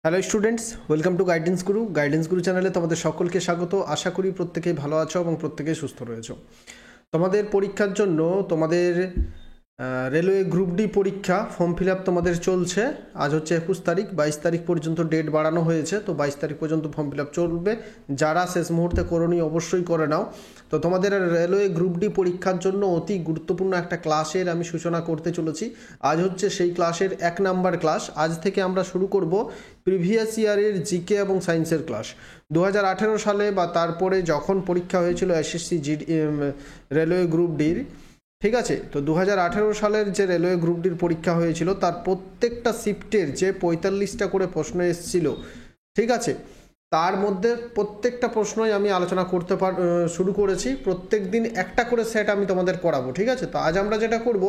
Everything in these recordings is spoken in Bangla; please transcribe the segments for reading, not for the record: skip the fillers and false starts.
Hello students, welcome to guidance গুরু চ্যানেলে তোমাদের সকলকে স্বাগত। আশা করি প্রত্যেকেই ভালো আছো এবং প্রত্যেকেই সুস্থ রয়েছো। তোমাদের পরীক্ষার জন্য তোমাদের রেলওয়ে গ্রুপ ডি পরীক্ষা ফর্ম ফিল আপ তোমাদের চলছে। আজ হচ্ছে 21 তারিখ, 22 তারিখ পর্যন্ত ডেট বাড়ানো হয়েছে, তো 22 তারিখ পর্যন্ত ফর্ম ফিল আপ চলবে। যারা শেষ মুহূর্তে করোনি অবশ্যই করে নাও। তো তোমাদের রেলওয়ে গ্রুপ ডি পরীক্ষার জন্য অতি গুরুত্বপূর্ণ একটা ক্লাসের আমি সূচনা করতে চলেছি। আজ হচ্ছে সেই ক্লাসের 1 নাম্বার ক্লাস। আজ থেকে আমরা শুরু করব প্রিভিয়াস ইয়ারের জিকে এবং সায়েন্সের ক্লাস। 2018 সালে বা তারপরে যখন পরীক্ষা হয়েছিল এসএসসি রেলওয়ে গ্রুপ ডির, ঠিক আছে, তো 2018 সালের যে রেলওয়ে গ্রুপ ডির পরীক্ষা হয়েছিল তার প্রত্যেকটা শিফটের যে 45টা করে প্রশ্ন এসেছিল, ঠিক আছে, তার মধ্যে প্রত্যেকটা প্রশ্নই আমি আলোচনা করতে শুরু করেছি। প্রত্যেক দিন একটা করে সেট আমি তোমাদের পড়াবো, ঠিক আছে। তো আজ আমরা যেটা করব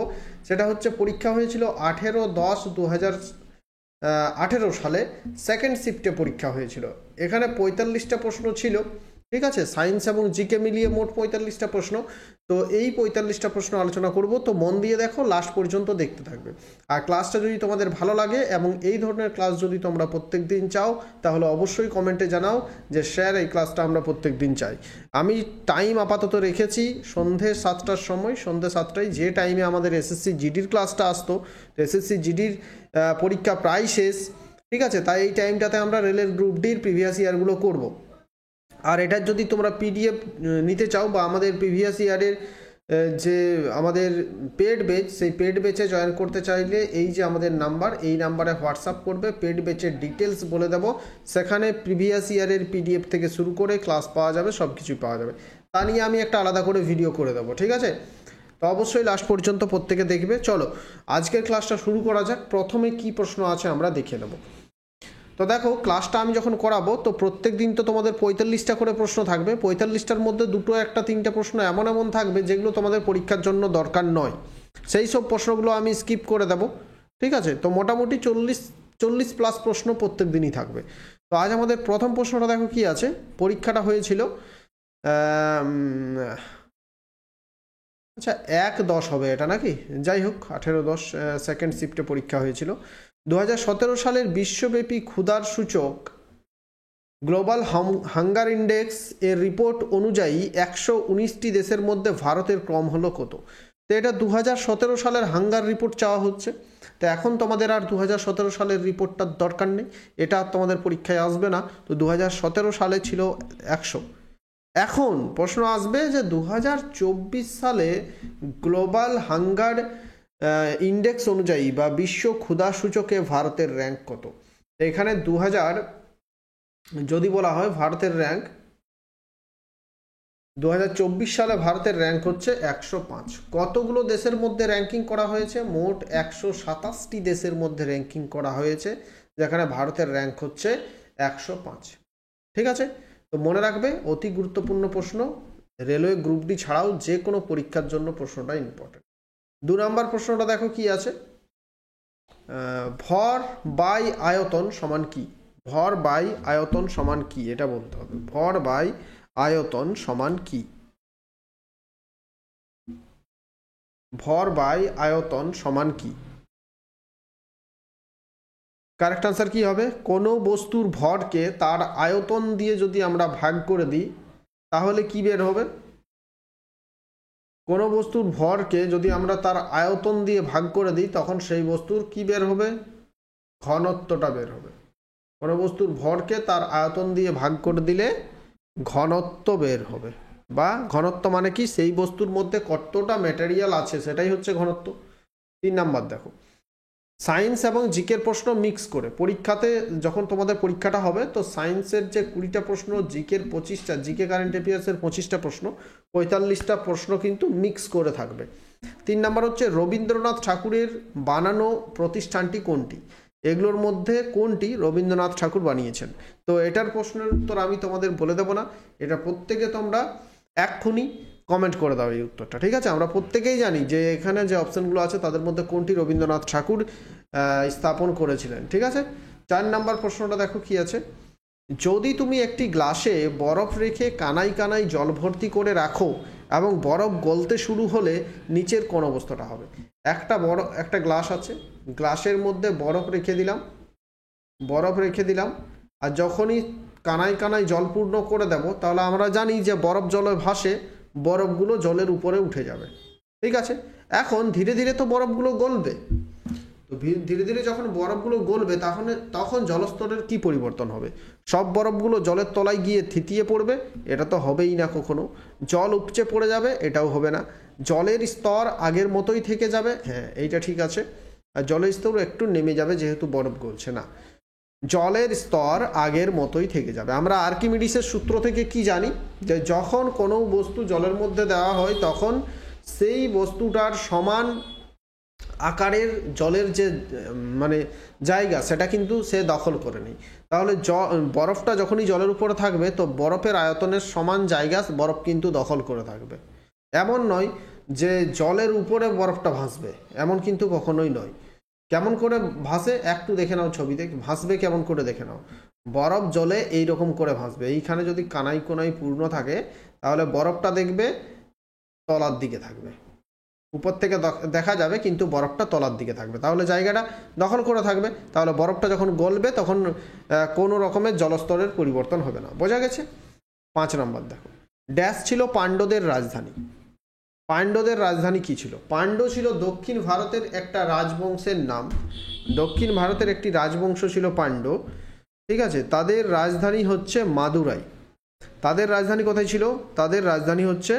সেটা হচ্ছে পরীক্ষা হয়েছিল 18/10/2018 সালে সেকেন্ড শিফটে পরীক্ষা হয়েছিল। এখানে 45টা প্রশ্ন ছিল, ঠিক আছে, সায়েন্স এবং জিকে মিলিয়ে মোট 45টা প্রশ্ন। তো এই 45টা প্রশ্ন আলোচনা করব, তো মন দিয়ে দেখো, লাস্ট পর্যন্ত দেখতে থাকবে। আর ক্লাসটা যদি তোমাদের ভালো লাগে এবং এই ধরনের ক্লাস যদি তোমরা প্রত্যেক দিন চাও, তাহলে অবশ্যই কমেন্টে জানাও যে স্যার এই ক্লাসটা আমরা প্রত্যেক দিন চাই। আমি টাইম আপাতত রেখেছি সন্ধে 7টার সময়। সন্ধে 7টায় যে টাইমে আমাদের এসএসসি জিডির ক্লাসটা আসতো, এসএসসি জিডির পরীক্ষা প্রায় শেষ, ঠিক আছে, তাই এই টাইমটাতে আমরা রেলের গ্রুপ ডির প্রিভিয়াস ইয়ারগুলো করব। আর এটার যদি তোমরা পিডিএফ নিতে চাও বা আমাদের প্রিভিয়াস ইয়ারের যে আমাদের পেড ব্যাচ, সেই পেড ব্যাচে জয়েন করতে চাইলে এই যে আমাদের নাম্বার, এই নাম্বারে হোয়াটসঅ্যাপ করবে, পেড ব্যাচের ডিটেলস বলে দেবো। সেখানে প্রিভিয়াস ইয়ারের পিডিএফ থেকে শুরু করে ক্লাস পাওয়া যাবে, সব কিছুই পাওয়া যাবে। তা নিয়ে আমি একটা আলাদা করে ভিডিও করে দেবো, ঠিক আছে। তো অবশ্যই লাস্ট পর্যন্ত প্রত্যেকে দেখবে। চলো আজকের ক্লাসটা শুরু করা যাক। প্রথমে কি প্রশ্ন আছে আমরা দেখে নেব। তো দেখো, ক্লাসটা আমি যখন করাবো তো প্রত্যেক দিন তো তোমাদের 45টা করে প্রশ্ন থাকবে। 45টার মধ্যে দুটো একটা তিনটে প্রশ্ন এমন এমন থাকবে যেগুলো তোমাদের পরীক্ষার জন্য দরকার নয়, সেই সব প্রশ্নগুলো আমি স্কিপ করে দেবো, ঠিক আছে। তো মোটামুটি 40+ প্রশ্ন প্রত্যেক দিনই থাকবে। তো আজ আমাদের প্রথম প্রশ্নটা দেখো কি আছে। পরীক্ষাটা হয়েছিল আচ্ছা 1/10 হবে এটা নাকি, যাই হোক 18/10 সেকেন্ড শিফটে পরীক্ষা হয়েছিল। 2017 সালের বিশ্বব্যাপী ক্ষুধার সূচক গ্লোবাল হাঙ্গার ইন্ডেক্স এর রিপোর্ট অনুযায়ী 119টি দেশের মধ্যে ভারতের ক্রম হলো কত। তো এটা 2017 সালের হাঙ্গার রিপোর্ট চাওয়া হচ্ছে। তো এখন তোমাদের আর 2017 সালের রিপোর্টটার দরকার নেই, এটা তোমাদের পরীক্ষায় আসবে না। তো 2017 সালে ছিল 100। এখন প্রশ্ন আসবে যে 2024 সালে গ্লোবাল হাঙ্গার ইন্ডেক্স অনুযায়ী বা বিশ্ব ক্ষুধা সূচকে ভারতের র্যাঙ্ক কত। এখানে 2000 যদি বলা হয় ভারতের র্যাঙ্ক, 2024 সালে ভারতের র্যাঙ্ক হচ্ছে 105। কতগুলো দেশের মধ্যে র্যাঙ্কিং করা হয়েছে? মোট 127টি দেশের মধ্যে র্যাঙ্কিং করা হয়েছে, যেখানে ভারতের র্যাঙ্ক হচ্ছে 105, ঠিক আছে। তো মনে রাখবে, অতি গুরুত্বপূর্ণ প্রশ্ন, রেলওয়ে গ্রুপ ডি ছাড়াও যে কোনো পরীক্ষার জন্য প্রশ্নটা ইম্পর্টেন্ট। 2 নম্বর প্রশ্নটা দেখো কি আছে। ভর বাই আয়তন সমান কি? ভর বাই আয়তন সমান কি, এটা বলতে হবে। ভর বাই আয়তন সমান কি? ভর বাই আয়তন সমান কি? কারেক্ট আনসার কি হবে? কোনো বস্তুর ভরকে তার আয়তন দিয়ে যদি আমরা ভাগ করে দিই তাহলে কি বের হবে? কোনো বস্তুর ভরকে যদি আমরা তার আয়তন দিয়ে ভাগ করে দিই তখন সেই বস্তুর কি বের হবে? ঘনত্বটা বের হবে। কোনো বস্তুর ভরকে তার আয়তন দিয়ে ভাগ করে দিলে ঘনত্ব বের হবে। বা ঘনত্ব মানে কি? সেই বস্তুর মধ্যে কতটা ম্যাটেরিয়াল আছে সেটাই হচ্ছে ঘনত্ব। 3 নাম্বার দেখো, সায়েন্স এবং জিকের প্রশ্ন মিক্স করে পরীক্ষাতে যখন তোমাদের পরীক্ষাটা হবে, তো সায়েন্সের যে 20টা প্রশ্ন, জিকের 25টা, জিকে কারেন্ট অ্যাফেয়ার্সের 25টা প্রশ্ন, 45টা প্রশ্ন কিন্তু মিক্স করে থাকবে। 3 নাম্বার হচ্ছে রবীন্দ্রনাথ ঠাকুরের বানানো প্রতিষ্ঠানটি কোনটি? এগুলোর মধ্যে কোনটি রবীন্দ্রনাথ ঠাকুর বানিয়েছেন? তো এটার প্রশ্নের উত্তর আমি তোমাদের বলে দেবো না, এটা প্রত্যেকে তোমরা এক্ষুনি কমেন্ট করে দাও এই উত্তরটা, ঠিক আছে। আমরা প্রত্যেকেই জানি যে এখানে যে অপশনগুলো আছে তাদের মধ্যে কোনটি রবীন্দ্রনাথ ঠাকুর স্থাপন করেছিলেন, ঠিক আছে। 4 নাম্বার প্রশ্নটা দেখো কি আছে। যদি তুমি একটি গ্লাসে বরফ রেখে কানায় কানায় জল ভর্তি করে রাখো এবং বরফ গলতে শুরু হলে নিচের কোন অবস্থাটা হবে? একটা গ্লাস আছে, গ্লাসের মধ্যে বরফ রেখে দিলাম, বরফ রেখে দিলাম, আর যখনই কানায় কানায় জল পূর্ণ করে দেব, তাহলে আমরা জানি যে বরফ জলে ভাসে, বরফগুলো জলের উপরে উঠে যাবে। ঠিক আছে, এখন ধীরে ধীরে তো বরফগুলো গলবে, তো ধীরে ধীরে যখন বরফগুলো গলবে তখন জলস্তরের কি পরিবর্তন হবে? সব বরফগুলো জলের তলায় গিয়ে থিতিয়ে পড়বে? এটা তো হবেই না কখনো। জল উপচে পড়ে যাবে? এটাও হবে না। জলের স্তর আগের মতোই থেকে যাবে, হ্যাঁ এইটা ঠিক আছে। আর জলের স্তর একটু নেমে যাবে যেহেতু বরফ গলছে না, জলের স্তর আগের মতোই থেকে যাবে। আমরা আর্কিমিডিসের সূত্র থেকে কি জানি, যে যখন কোনো বস্তু জলের মধ্যে দেওয়া হয় তখন সেই বস্তুটার সমান আকারের জলের যে মানে জায়গা সেটা কিন্তু সে দখল করে নেই। তাহলে বরফটা যখনই জলের উপরে থাকবে তো বরফের আয়তনের সমান জায়গা বরফ কিন্তু দখল করে থাকবে। এমন নয় যে জলের উপরে বরফটা ভাসবে, এমন কিন্তু কখনোই নয়। কেমন করে ভাসে একটু দেখে নাও ছবিতে, ভাসবে কেমন করে দেখে নাও। বরফ জলে এইরকম করে ভাসবে। এইখানে যদি কানাই কোনাই পূর্ণ থাকে তাহলে বরফটা দেখবে তলার দিকে থাকবে, উপর থেকে দেখা যাবে কিন্তু বরফটা তলার দিকে থাকবে, তাহলে জায়গাটা দখল করে থাকবে। তাহলে বরফটা যখন গলবে তখন কোনো রকমের জলস্তরের পরিবর্তন হবে না। বোঝা গেছে? 5 নম্বর দেখো, ড্যাশ ছিল পাণ্ড্যদের রাজধানী। পাণ্ড্যদের রাজধানী কি ছিল? পাণ্ড্য ছিল দক্ষিণ ভারতের একটা রাজবংশের নাম। দক্ষিণ ভারতের একটি রাজবংশ ছিল পাণ্ড্য। ঠিক আছে, তাদের রাজধানী হচ্ছে মাদুরাই। তাদের রাজধানী কোথায় ছিল? তাদের রাজধানী হচ্ছে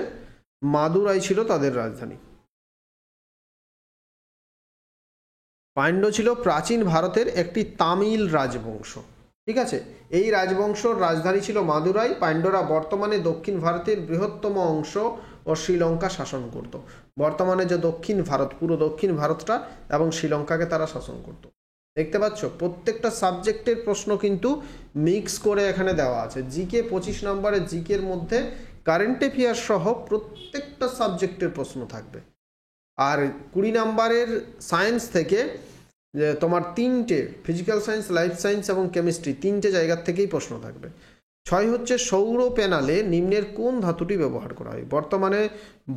মাদুরাই ছিল তাদের রাজধানী। পাণ্ড্য ছিল প্রাচীন ভারতের একটি তামিল রাজবংশ। ঠিক আছে, এই রাজবংশর রাজধানী ছিল মাদুরাই। পাণ্ড্যরা বর্তমানে দক্ষিণ ভারতের বৃহত্তম অংশ ও শ্রীলঙ্কা শাসন করত। বর্তমানে যে দক্ষিণ ভারত, পুরো দক্ষিণ ভারতটা এবং শ্রীলঙ্কাকে তারা শাসন করত। দেখতে পাচ্ছ প্রত্যেকটা সাবজেক্টের প্রশ্ন কিন্তু মিক্স করে এখানে দেওয়া আছে। জিকে 25 নম্বরের জিকের মধ্যে কারেন্ট অ্যাফেয়ার সহ প্রত্যেকটা সাবজেক্টের প্রশ্ন থাকবে। আর 20 নম্বরের সায়েন্স থেকে তোমার 3টে ফিজিক্যাল সায়েন্স, লাইফ সায়েন্স এবং কেমিস্ট্রি 3টে জায়গার থেকেই প্রশ্ন থাকবে। 6 হচ্ছে সৌর প্যানেলে নিম্নের কোন ধাতুটি ব্যবহার করা হয়? বর্তমানে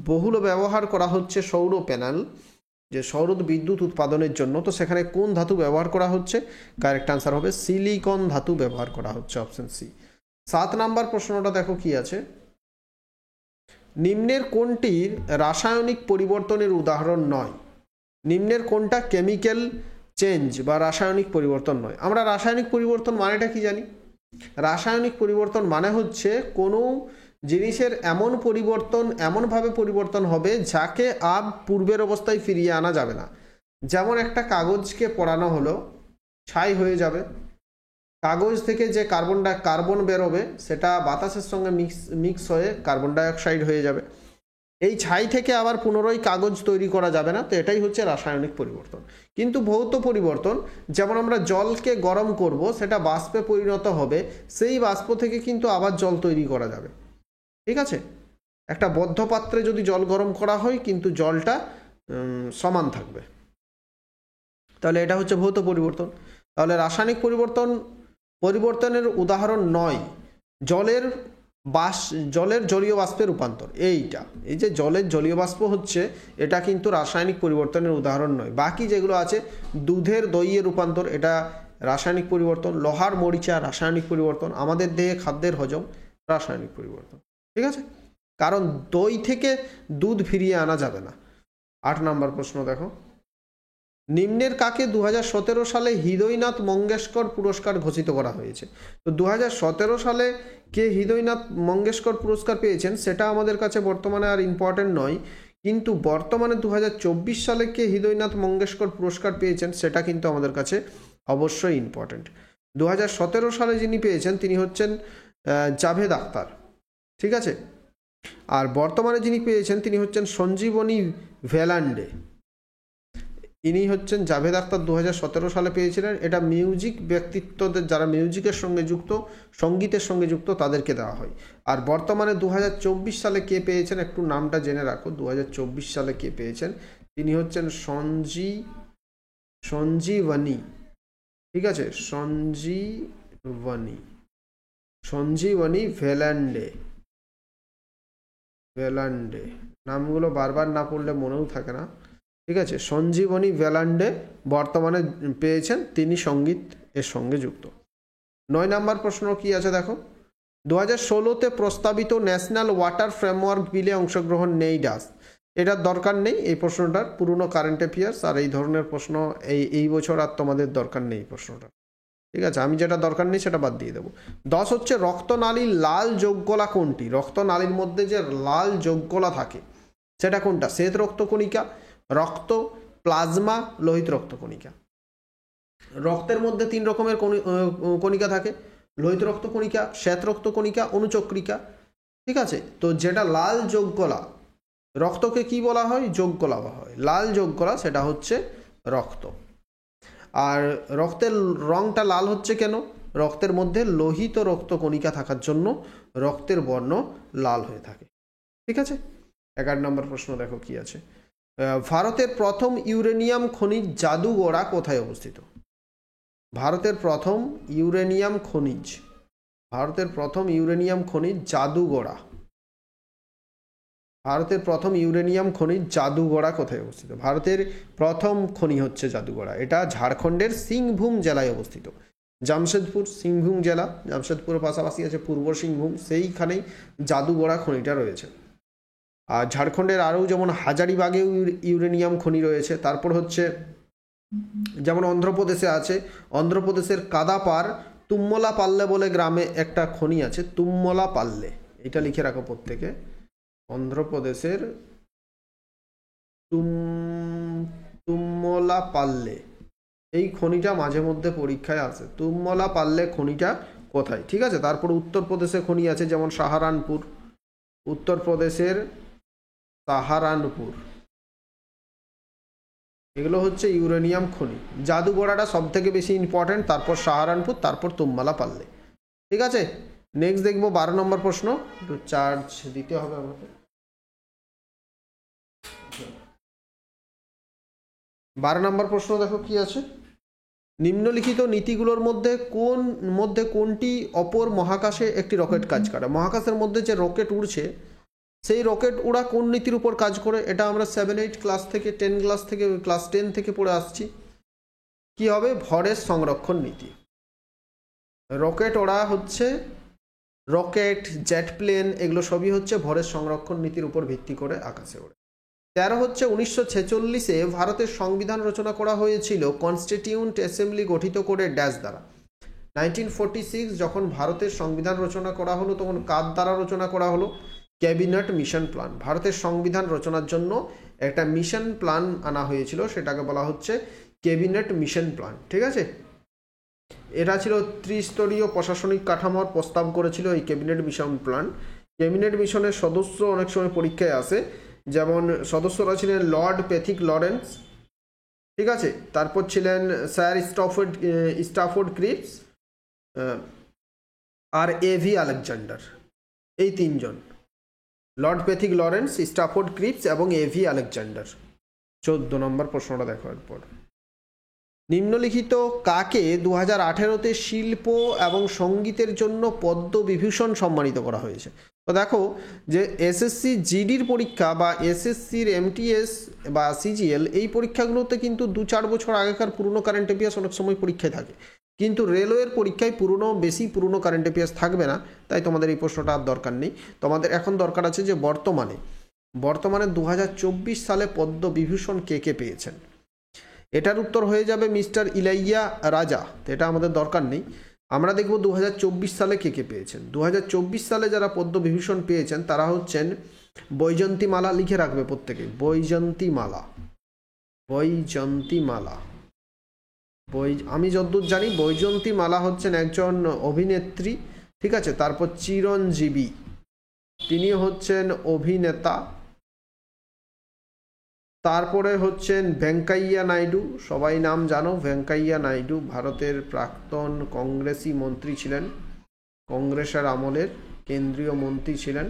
বহুল ব্যবহার করা হচ্ছে সৌর প্যানেল, যে সৌর বিদ্যুৎ উৎপাদনের জন্য। তো সেখানে কোন ধাতু ব্যবহার করা হচ্ছে? কারেক্ট আনসার হবে সিলিকন ধাতু ব্যবহার করা হচ্ছে, অপশন সি। 7 নাম্বার প্রশ্নটা দেখো কি আছে, নিম্নের কোনটির রাসায়নিক পরিবর্তনের উদাহরণ নয়? নিম্নের কোনটা কেমিক্যাল চেঞ্জ বা রাসায়নিক পরিবর্তন নয়? আমরা রাসায়নিক পরিবর্তন মানেটা কি জানি? রাসায়নিক পরিবর্তন মানে হচ্ছে কোনো জিনিসের এমন পরিবর্তন, এমনভাবে পরিবর্তন হবে যাকে আর পূর্বের অবস্থায় ফিরিয়ে আনা যাবে না। যেমন একটা কাগজকে পোড়ানো হলো, ছাই হয়ে যাবে। কাগজ থেকে যে কার্বন বেরোবে সেটা বাতাসের সঙ্গে মিক্স হয়ে কার্বন ডাইঅক্সাইড হয়ে যাবে। এই ছাই থেকে আবার পুনরায় কাগজ তৈরি করা যাবে না। তো এটাই হচ্ছে রাসায়নিক পরিবর্তন। কিন্তু ভৌত পরিবর্তন, যেমন আমরা জলকে গরম করব, সেটা বাষ্পে পরিণত হবে, সেই বাষ্প থেকে কিন্তু আবার জল তৈরি করা যাবে। ঠিক আছে, একটা বদ্ধ পাত্রে যদি জল গরম করা হয় কিন্তু জলটা সমান থাকবে, তাহলে এটা হচ্ছে ভৌত পরিবর্তন। তাহলে রাসায়নিক পরিবর্তনের উদাহরণ নয় জলের জলীয় বাষ্পের রূপান্তর। এই যে জলের জলীয় বাষ্প হচ্ছে, এটা কিন্তু রাসায়নিক পরিবর্তনের উদাহরণ নয়। বাকি যেগুলো আছে, দুধের দইয়ে রূপান্তর, এটা রাসায়নিক পরিবর্তন। লোহার মরিচা রাসায়নিক পরিবর্তন। আমাদের দেহে খাদ্যের হজম রাসায়নিক পরিবর্তন। ঠিক আছে, কারণ দই থেকে দুধ ফিরিয়ে আনা যাবে না। 8 নম্বর প্রশ্ন দেখো, নিম্নের কাকে 2017 সালে হৃদয়নাথ মঙ্গেশকর পুরস্কার ঘোষিত করা হয়েছে? তো 2017 সালে কে হৃদয়নাথ মঙ্গেশকর পুরস্কার পেয়েছেন সেটা আমাদের কাছে বর্তমানে আর ইম্পর্টেন্ট নয়, কিন্তু বর্তমানে 2024 সালে কে হৃদয়নাথ মঙ্গেশকর পুরস্কার পেয়েছেন সেটা কিন্তু আমাদের কাছে অবশ্যই ইম্পর্টেন্ট। 2017 সালে যিনি পেয়েছেন তিনি হচ্ছেন জাভেদ আখতার। ঠিক আছে, আর বর্তমানে যিনি পেয়েছেন তিনি হচ্ছেন সঞ্জীবনী ভেলান্ডে। ইনি হচ্ছেন জাভেদ আখতার, 2017 সালে পেয়েছিলেন। এটা মিউজিক ব্যক্তিত্বদের, যারা মিউজিকের সঙ্গে যুক্ত, সঙ্গীতের সঙ্গে যুক্ত, তাদেরকে দেওয়া হয়। আর বর্তমানে 2024 সালে কে পেয়েছেন একটু নামটা জেনে রাখো। 2024 সালে কে পেয়েছেন, তিনি হচ্ছেন সঞ্জীবনী। ঠিক আছে, সঞ্জীবনী ভেলান্ডে। নামগুলো বারবার না পড়লে মনেও থাকে না। ঠিক আছে, সঞ্জীবনী ভেলান্ডে বর্তমানে পেয়েছেন, তিনি সঙ্গীত এর সঙ্গে যুক্ত। 9 নম্বর প্রশ্ন কি আছে দেখো, 2016-তে প্রস্তাবিত ন্যাশনাল ওয়াটার ফ্রেমওয়ার্ক বিলে অংশগ্রহণ নেই ডাস। এটার দরকার নেই, এই প্রশ্নটার পুরনো কারেন্ট অ্যাফেয়ার্স, আর এই ধরনের প্রশ্ন এই বছর আর তোমাদের দরকার নেই প্রশ্নটা, ঠিক আছে। আমি যেটা দরকার নেই সেটা বাদ দিয়ে দেবো। 10 হচ্ছে রক্তনালীর লাল যোগকলা কোনটি? রক্তনালীর মধ্যে যে লাল যোগকলা থাকে সেটা কোনটা? শ্বেত রক্তকণিকা, রক্ত, প্লাজমা, লোহিত রক্তকণিকা। রক্তের মধ্যে 3 রকমের কণিকা থাকে, লোহিত রক্তকণিকা, শ্বেত রক্তকণিকা, অনুচক্রিকা, ঠিক আছে। তো যেটা লাল যোগকলা, রক্তকে কি বলা হয়? যোগকলা বলা হয়। লাল যোগকলা সেটা হচ্ছে রক্ত। আর রক্তের রংটা লাল হচ্ছে কেন? রক্তের মধ্যে লোহিত রক্তকণিকা থাকার জন্য রক্তের বর্ণ লাল হয়ে থাকে, ঠিক আছে। 11 নম্বর প্রশ্ন দেখো কি আছে, ভারতের প্রথম ইউরেনিয়াম খনিজ জাদুগোড়া কোথায় অবস্থিত? ভারতের প্রথম ইউরেনিয়াম খনিজ, ভারতের প্রথম ইউরেনিয়াম খনিজ জাদুগোড়া, ভারতের প্রথম ইউরেনিয়াম খনিজ জাদুগোড়া কোথায় অবস্থিত? ভারতের প্রথম খনি হচ্ছে জাদুগোড়া, এটা ঝাড়খণ্ডের সিংভূম জেলায় অবস্থিত। জামশেদপুর সিংভূম জেলা, জামশেদপুরের পাশাপাশি আছে পূর্ব সিংভূম, সেইখানেই জাদুগোড়া খনিটা রয়েছে। আর ঝাড়খণ্ডের আরও যেমন হাজারিবাগেও ইউরেনিয়াম খনি রয়েছে। তারপর হচ্ছে যেমন অন্ধ্রপ্রদেশে আছে, অন্ধ্রপ্রদেশের কাদাপার তুম্মলা পাল্লে বলে গ্রামে একটা খনি আছে, তুম্মলা পাল্লে, এটা লিখে রাখো প্রত্যেকে। অন্ধ্রপ্রদেশের তুম্মলা পাল্লে, এই খনিটা মাঝে মধ্যে পরীক্ষায় আসে। তুম্মলা পাল্লে খনিটা কোথায়, ঠিক আছে। তারপর উত্তরপ্রদেশে খনি আছে যেমন সাহারানপুর, উত্তরপ্রদেশের সাহারানপুর, এগুলো হচ্ছে ইউরেনিয়াম খনি। জাদুগোড়াটা সব থেকে বেশি ইম্পর্টেন্ট, তারপর সাহারানপুর, তারপর তুম্মলা পাল্লে, ঠিক আছে। নেক্সট দেখবো 12 নম্বর প্রশ্ন, একটু চার্জ দিতে হবে আমাকে। 12 নম্বর প্রশ্ন দেখো কি আছে, নিম্নলিখিত নীতিগুলোর মধ্যে কোনটি অপর মহাকাশে একটি রকেট কাজ করে? মহাকাশের মধ্যে যে রকেট উড়ছে সেই রকেট ওরা কোন নীতির উপর কাজ করে? এটা আমরা 7-8 ক্লাস থেকে ক্লাস 10 থেকে পড়ে আসছি। কি হবে? ভরের সংরক্ষণ নীতি। রকেট ওরা হচ্ছে, রকেট, জেট প্লেন, এগুলো সবই হচ্ছে ভরের সংরক্ষণ নীতির উপর ভিত্তি করে আকাশে ওড়ে। 13 হচ্ছে 1946-এ ভারতের সংবিধান রচনা করা হয়েছিল কনস্টিটিউয়েন্ট অ্যাসেম্বলি গঠিত করে ড্যাশ দ্বারা। 1946 যখন ভারতের সংবিধান রচনা করা হলো তখন কার দ্বারা রচনা করা হলো? Cabinet mission plan. ভারতের সংবিধান রচনার জন্য একটা মিশন প্ল্যান আনা হয়েছিল, সেটাকে বলা হচ্ছে ক্যাবিনেট মিশন প্ল্যান, ঠিক আছে। এটা ছিল ত্রিস্তরীয় প্রশাসনিক কাঠামোর প্রস্তাব করেছিল এই ক্যাবিনেট মিশন প্ল্যান। ক্যাবিনেট মিশনের সদস্য অনেক সময় পরীক্ষায় আসে, যেমন সদস্যরা ছিলেন লর্ড প্যাথিক লরেন্স, ঠিক আছে। তারপর ছিলেন স্যার স্টাফোর্ড ক্রিপস আর এভি আলেকজান্ডার, এই 3 জন, lord Pethick Lawrence, Stafford Cripps এবং এভি আলেকজান্ডার। 14 নম্বর প্রশ্নটা দেখো এরপর, নিম্নলিখিত কাকে 2018-তে শিল্প এবং সঙ্গীতের জন্য পদ্মবিভূষণ সম্মানিত করা হয়েছে? তো দেখো যে এসএসসি জিডির পরীক্ষা বা এসএসসির এমটিএস বা সিজিএল, এই পরীক্ষাগুলোতে কিন্তু 2-4 বছর আগেকার পুরনো কারেন্ট অ্যাফেয়ার্স অনেক সময় পরীক্ষায় থাকে, কিন্তু রেলওয়ের পরীক্ষায় বেশি পুরনো কারেন্ট অ্যাফেয়ার্স থাকবে না, তাই তোমাদের এই প্রশ্নটা আর দরকার নেই। তোমাদের এখন দরকার আছে যে বর্তমানে 2024 সালে পদ্মবিভূষণ কে পেয়েছেন। এটার উত্তর হয়ে যাবে মিস্টার ইলাইয়া রাজা, এটা আমাদের দরকার নেই। আমরা দেখব 2024 সালে কে পেয়েছেন। 2024 সালে যারা পদ্মবিভূষণ পেয়েছেন তারা হচ্ছেন বৈজয়ন্তীমালা, লিখে রাখবে প্রত্যেকে, বৈজয়ন্তীমালা। আমি যতদূর জানি বৈজয়ন্তীমালা হচ্ছেন একজন অভিনেত্রী, ঠিক আছে। তারপর চিরঞ্জীবী, তিনি হচ্ছেন অভিনেতা। তারপরে হচ্ছেন ভেঙ্কাইয়া নাইডু, সবাই নাম জানো, ভেঙ্কাইয়া নাইডু ভারতের প্রাক্তন কংগ্রেসি মন্ত্রী ছিলেন, কংগ্রেসের আমলের কেন্দ্রীয় মন্ত্রী ছিলেন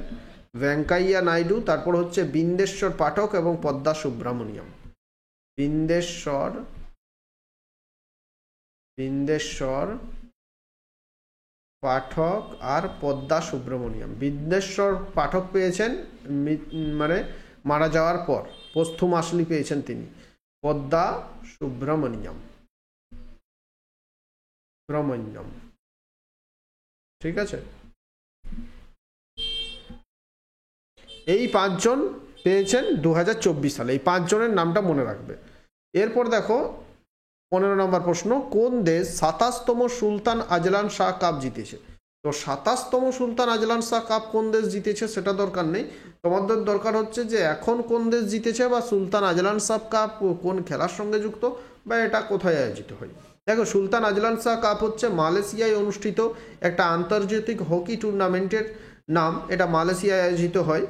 ভেঙ্কাইয়া নাইডু। তারপর হচ্ছে বিন্দেশ্বর পাঠক এবং পদ্মা সুব্রমণিয়াম, বিন্দেশ্বর পাঠক আর পদ্মা সুব্রমণিয়াম। বিন্দেশ্বর পাঠক পেয়েছেন মানে মারা যাওয়ার পর, পোস্থুমাসলি পেয়েছেন তিনি। পদ্মা সুব্রমণিয়াম। সুব্রমণ্যম। ঠিক আছে, এই 5 জন পেয়েছেন 2024 সালে। এই 5 জনের নামটা মনে রাখবে। এরপর দেখো 15 নম্বর প্রশ্ন, কোন দেশ 27তম সুলতান আজলান শাহ কাপ জিতেছে? তো 27তম সুলতান আজলান শাহ কাপ কোন দেশ জিতেছে সেটা দরকার নেই, তোমাদের দরকার হচ্ছে যে এখন কোন দেশ জিতেছে বা সুলতান আজলান শাহ কাপ কোন খেলার সঙ্গে যুক্ত বা এটা কোথায় আয়োজিত হয়। দেখো, সুলতান আজলান শাহ কাপ হচ্ছে মালয়েশিয়ায় অনুষ্ঠিত একটা আন্তর্জাতিক হকি টুর্নামেন্টের নাম। এটা মালয়েশিয়ায় আয়োজিত হয়।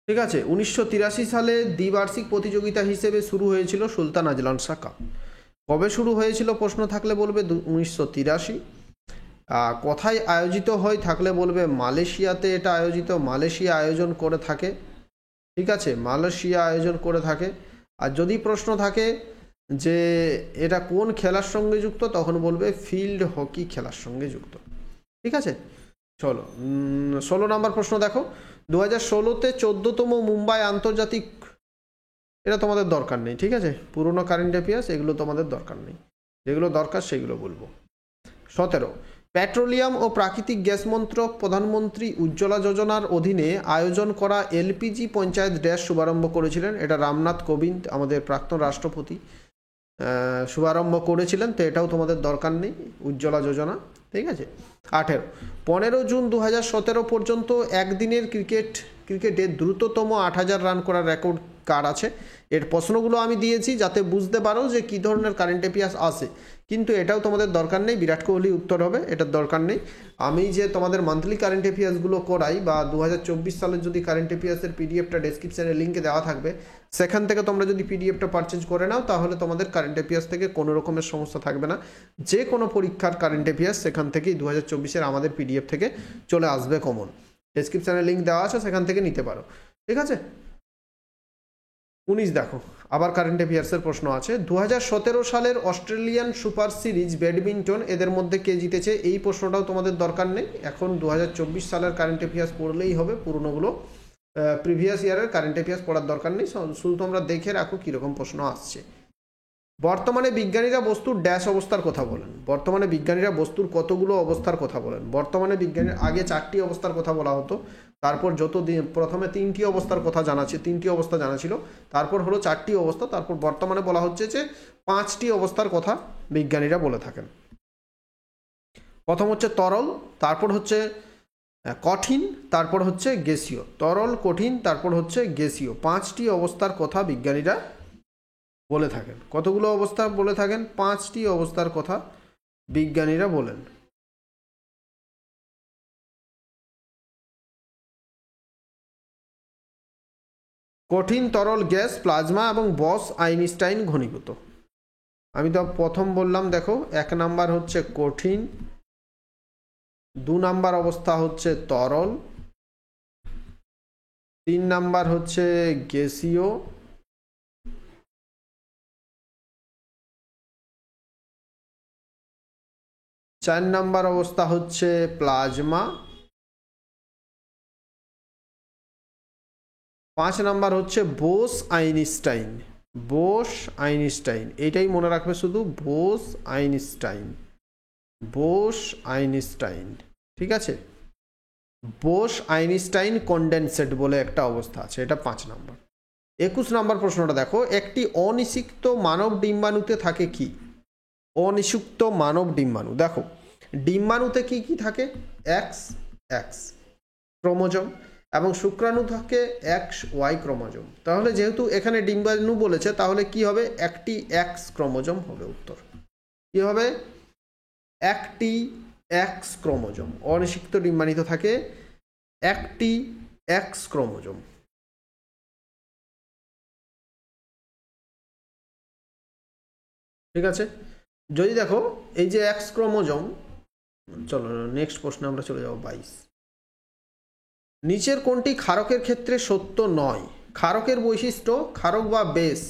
ঠিক আছে, 1983 সালে দ্বিবার্ষিক প্রতিযোগিতা হিসেবে শুরু হয়েছিল সুলতান আজলান শাহ কাপ। কবে শুরু হয়েছিল প্রশ্ন থাকলে বলবে 1983। কোথায় আয়োজিত হয় থাকলে বলবে মালয়েশিয়াতে এটা আয়োজিত, মালয়েশিয়া আয়োজন করে থাকে। ঠিক আছে, মালয়েশিয়া আয়োজন করে থাকে। আর যদি প্রশ্ন থাকে যে এটা কোন খেলার সঙ্গে যুক্ত তখন বলবে ফিল্ড হকি খেলার সঙ্গে যুক্ত। ঠিক আছে, চলো 16 নম্বর প্রশ্ন দেখো, 2016-তে 14তম মুম্বাই আন্তর্জাতিক, এটা তোমাদের দরকার নেই। ঠিক আছে, পুরনো কারেন্ট অ্যাফেয়ার্স এগুলো তোমাদের দরকার নেই, যেগুলো দরকার সেগুলো বলবো। 17, পেট্রোলিয়াম ও প্রাকৃতিক গ্যাস মন্ত্রক প্রধানমন্ত্রী উজ্জ্বলা যোজনার অধীনে আয়োজন করা এলপিজি পঞ্চায়েত ড্যাশ শুভারম্ভ করেছিলেন। এটা রামনাথ কোবিন্দ আমাদের প্রাক্তন রাষ্ট্রপতি শুভারম্ভ করেছিলেন। তো এটাও তোমাদের দরকার নেই, উজ্জ্বলা যোজনা। ঠিক আছে, 18, 15 জুন 2017 পর্যন্ত একদিনের ক্রিকেটে দ্রুততম 8000 রান করার রেকর্ড কার আছে? এর প্রশ্নগুলো আমি দিয়েছি যাতে বুঝতে পারো যে কী ধরনের কারেন্ট অ্যাফেয়ার্স আসে, কিন্তু এটাও তোমাদের দরকার নেই। বিরাট কোহলি উত্তর হবে, এটার দরকার নেই। আমি যে তোমাদের মান্থলি কারেন্ট অ্যাফেয়ার্সগুলো করাই বা 2024 সালের যদি কারেন্ট অ্যাফেয়ার্সের পিডিএফটা ডেসক্রিপশানে লিঙ্কে দেওয়া থাকবে, সেখান থেকে তোমরা যদি পিডিএফটা পারচেজ করে নাও তাহলে তোমাদের কারেন্ট অ্যাফেয়ার্স থেকে কোনো রকমের সমস্যা থাকবে না। যে কোনো পরীক্ষার কারেন্ট অ্যাফেয়ার্স সেখান থেকেই 2024-এর আমাদের পিডিএফ থেকে চলে আসবে কমন। ডেসক্রিপশানে লিঙ্ক দেওয়া আছে, সেখান থেকে নিতে পারো। ঠিক আছে, 19 দেখো, আবার কারেন্ট অ্যাফেয়ার্সের প্রশ্ন আছে। 2017 সালের অস্ট্রেলিয়ান সুপার সিরিজ ব্যাডমিন্টন এদের মধ্যে কে জিতেছে? এই প্রশ্নটাও তোমাদের দরকার নেই, এখন 2024 সালের কারেন্ট অ্যাফেয়ার্স পড়লেই হবে। পুরনোগুলো প্রিভিয়াস ইয়ারের কারেন্ট অ্যাফেয়ার্স পড়ার দরকার নেই, শুধু তোমরা দেখে রাখো কীরকম প্রশ্ন আসছে। বর্তমানে বিজ্ঞানীরা বস্তুর ড্যাশ অবস্থার কথা বলেন। বর্তমানে বিজ্ঞানীরা বস্তুর কতগুলো অবস্থার কথা বলেন? বর্তমানে বিজ্ঞানীর আগে 4টি অবস্থার কথা বলা হতো, তারপর প্রথমে 3টি অবস্থার কথা জানা ছিল, 3টি অবস্থা জানা ছিল, তারপর হলো 4টি অবস্থা, তারপর বর্তমানে বলা হচ্ছে যে 5টি অবস্থার কথা বিজ্ঞানীরা বলে থাকেন। প্রথম হচ্ছে তরল, তারপর হচ্ছে কঠিন, তারপর হচ্ছে গ্যাসীয়। তরল, কঠিন, তারপর হচ্ছে গ্যাসীয়। 5টি অবস্থার কথা বিজ্ঞানীরা বলে থাকেন। কতগুলো অবস্থা বলে থাকেন? 5টি অবস্থার কথা বিজ্ঞানীরা বলেন। কঠিন, তরল, গ্যাস, প্লাজমা এবং বস আইনস্টাইন ঘনীভূত। আমি তো প্রথম বললাম, দেখো 1 নাম্বার হচ্ছে কঠিন, 2 নাম্বার অবস্থা হচ্ছে তরল, 3 নাম্বার হচ্ছে গ্যাসীয়, 4 নাম্বার অবস্থা হচ্ছে প্লাজমা, 5 নাম্বার হচ্ছে বোস আইনস্টাইন। বোস আইনস্টাইন, এইটাই মনে রাখবে শুধু, বোস আইনস্টাইন, বোস আইনস্টাইন। ঠিক আছে, বোস আইনস্টাইন কনডেনসেট বলে একটা অবস্থা আছে, এটা 5 নাম্বার। 21 নাম্বার প্রশ্নটা দেখো, একটি অনিষিক্ত মানব ডিম্বাণুতে থাকে কি? অনিষিক্ত মানব ডিম্বাণু, দেখো ডিম্বাণুতে কি কি থাকে? এক্স এক্স ক্রোমোজোম, এবং শুক্রাণু থাকে XY ক্রোমোজোম। তাহলে যেহেতু এখানে ডিম্বাণু বলেছে তাহলে কি হবে? একটি এক্স ক্রোমোজোম হবে উত্তর। কি হবে? একটি এক্স ক্রোমোজোম। অনিষিক্ত ডিম্বাণুতে থাকে একটি এক্স ক্রোমোজোম। ঠিক আছে, যদি দেখো এই যে এক্স ক্রোমোজোম, চলো নেক্সট প্রশ্নে আমরা চলে যাব। 22, নিচের কোনটি ক্ষারকের ক্ষেত্রে সত্য নয়? ক্ষারকের বৈশিষ্ট্য, ক্ষারক বা বেস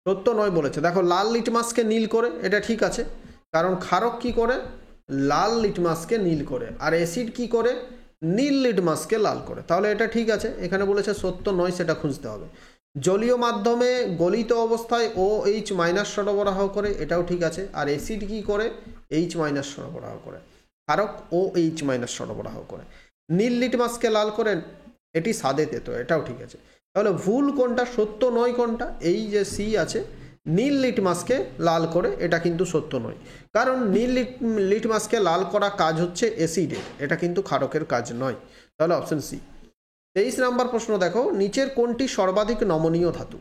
সত্য নয় বলেছে। দেখো লাল লিটমাসকে নীল করে, এটা ঠিক আছে, কারণ ক্ষারক কি করে? লাল লিটমাসকে নীল করে, আর অ্যাসিড কি করে? নীল লিটমাসকে লাল করে। তাহলে এটা ঠিক আছে, এখানে বলেছে সত্য নয়, সেটা খুঁজতে হবে। জলীয় মাধ্যমে গলিত অবস্থায় OH মাইনাস সরবরাহ করে, এটাও ঠিক আছে। আর অ্যাসিড কি করে? H মাইনাস সরবরাহ করে। ক্ষারক OH মাইনাস সরবরাহ করে। নীল লিটমাসকে লাল করেন, এটি সাদে তেতো, এটাও ঠিক আছে। তাহলে ভুল কোনটা, সত্য নয় কোনটা? এই যে সি আছে, নীল লিটমাসকে লাল করে, এটা কিন্তু সত্য নয়, কারণ নীল লিটমাসকে লাল করা কাজ হচ্ছে অ্যাসিডের, এটা কিন্তু ক্ষারকের কাজ নয়। তাহলে অপশন সি। 23 নম্বর প্রশ্ন দেখো, নিচের কোনটি সর্বাধিক নমনীয় ধাতু?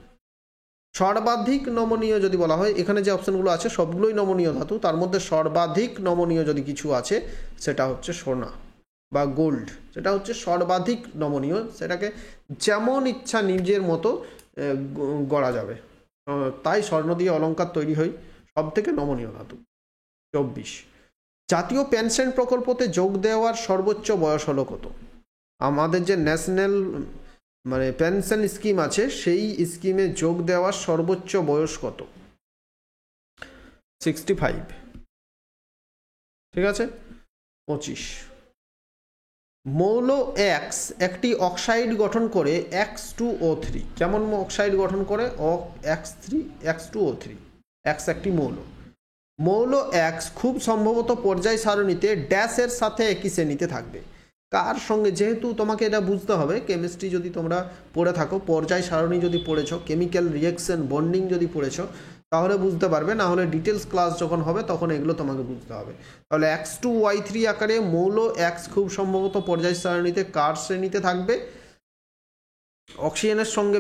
সর্বাধিক নমনীয় যদি বলা হয়, এখানে যে অপশনগুলো আছে সবগুলোই নমনীয় ধাতু, তার মধ্যে সর্বাধিক নমনীয় যদি কিছু আছে সেটা হচ্ছে সোনা বা গোল্ড, সেটা হচ্ছে সর্বাধিক নমনীয়, সেটাকে যেমন ইচ্ছা নিজের মতো গড়া যাবে, তাই স্বর্ণ দিয়ে অলংকার তৈরি হয়, সব থেকে নমনীয় ধাতু। 24, জাতীয় পেনশন প্রকল্পতে যোগ দেওয়ার সর্বোচ্চ বয়স হলো কত? আমাদের যে ন্যাশনাল মানে পেনশন স্কিম আছে, সেই স্কিমে যোগ দেওয়ার সর্বোচ্চ বয়স কত? 65, ঠিক আছে। 25, মৌল X একটি অক্সাইড গঠন করে X2O3, কেমন অক্সাইড গঠন করে? X2O3, X একটি মৌল। মৌল X খুব সম্ভবত পর্যায় সারণীতে ড্যাশের সাথে একই শ্রেণীতে থাকবে। কার সঙ্গে? যেহেতু তোমাকে এটা বুঝতে হবে, কেমিস্ট্রি যদি তোমরা পড়ে থাকো, পর্যায় সারণী যদি পড়েছো, কেমিক্যাল রিয়েকশন বন্ডিং যদি পড়েছো, তাহলে বুঝতে পারবে, না হলে ডিটেলস ক্লাস যখন হবে তখন এগুলো তোমাকে বুঝতে হবে। তাহলে X2Y3 আকারে মৌল X খুব সম্ভবত পর্যায় সারণীতে কার শ্রেণীতে থাকবে? অক্সিজেনের সঙ্গে